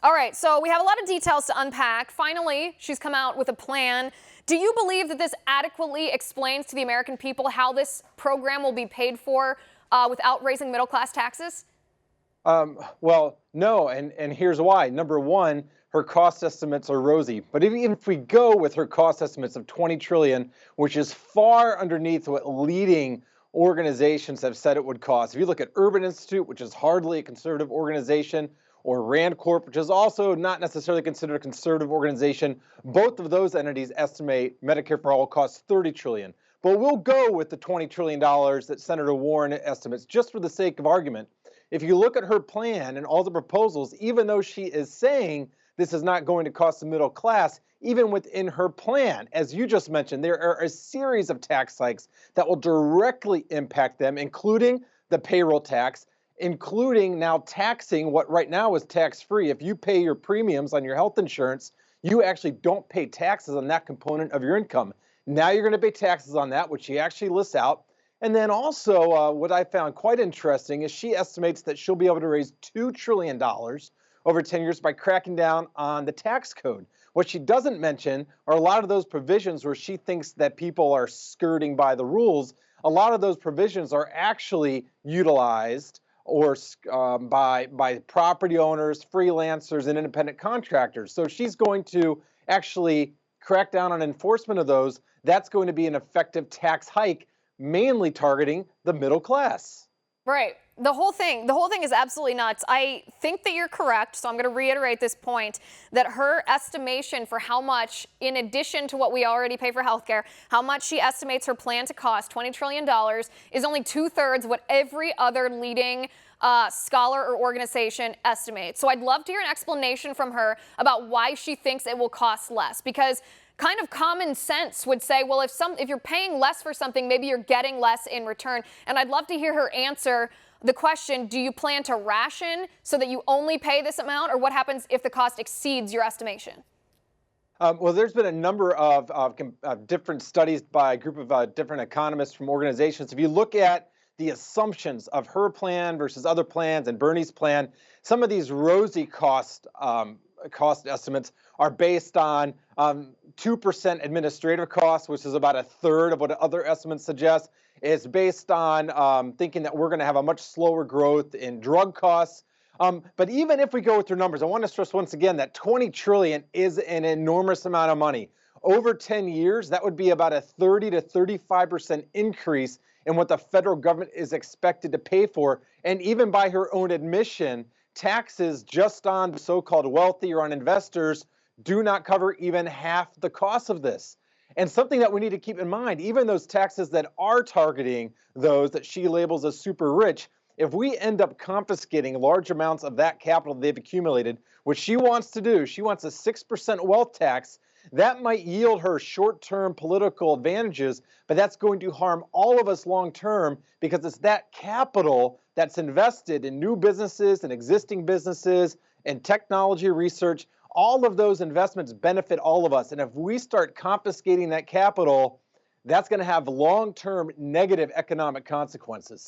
All right, so we have a lot of details to unpack. Finally, she's come out with a plan. Do you believe that this adequately explains to the American people how this program will be paid for without raising middle class taxes? Well, no, and here's why. Number one, her cost estimates are rosy. But even if we go with her cost estimates of 20 trillion, which is far underneath what leading organizations have said it would cost. If you look at Urban Institute, which is hardly a conservative organization, or Rand Corp, which is also not necessarily considered a conservative organization, both of those entities estimate Medicare for all costs 30 trillion. But we'll go with the $20 trillion that Senator Warren estimates just for the sake of argument. If you look at her plan and all the proposals, even though she is saying this is not going to cost the middle class, even within her plan, as you just mentioned, there are a series of tax hikes that will directly impact them, including the payroll tax, including now taxing what right now is tax-free. If you pay your premiums on your health insurance, you actually don't pay taxes on that component of your income. Now you're going to pay taxes on that, which she actually lists out. And then also, what I found quite interesting is she estimates that she'll be able to raise $2 trillion over 10 years by cracking down on the tax code. What she doesn't mention are a lot of those provisions where she thinks that people are skirting by the rules. A lot of those provisions are actually utilized or by property owners, freelancers, and independent contractors. So she's going to actually crack down on enforcement of those. That's going to be an effective tax hike, mainly targeting the middle class. Right. The whole thing is absolutely nuts. I think that you're correct, so I'm going to reiterate this point, that her estimation for how much, in addition to what we already pay for healthcare, how much she estimates her plan to cost, $20 trillion, is only 2/3 what every other leading scholar or organization estimates. So I'd love to hear an explanation from her about why she thinks it will cost less, because kind of common sense would say, well, if you're paying less for something, maybe you're getting less in return. And I'd love to hear her answer the question, do you plan to ration so that you only pay this amount, or what happens if the cost exceeds your estimation? Well, there's been a number of different studies by a group of different economists from organizations. If you look at the assumptions of her plan versus other plans and Bernie's plan, some of these rosy cost estimates are based on 2% administrative costs, which is about a third of what other estimates suggest. It's based on thinking that we're going to have a much slower growth in drug costs. But even if we go with your numbers, I want to stress once again that 20 trillion is an enormous amount of money. Over 10 years, that would be about a 30 to 35% increase in what the federal government is expected to pay for. And even by her own admission, taxes just on the so-called wealthy or on investors do not cover even half the cost of this. And something that we need to keep in mind, even those taxes that are targeting those that she labels as super rich, if we end up confiscating large amounts of that capital they've accumulated, which she wants to do, she wants a 6% wealth tax, that might yield her short-term political advantages, but that's going to harm all of us long-term because it's that capital that's invested in new businesses and existing businesses and technology research. All of those investments benefit all of us. And if we start confiscating that capital, that's going to have long-term negative economic consequences.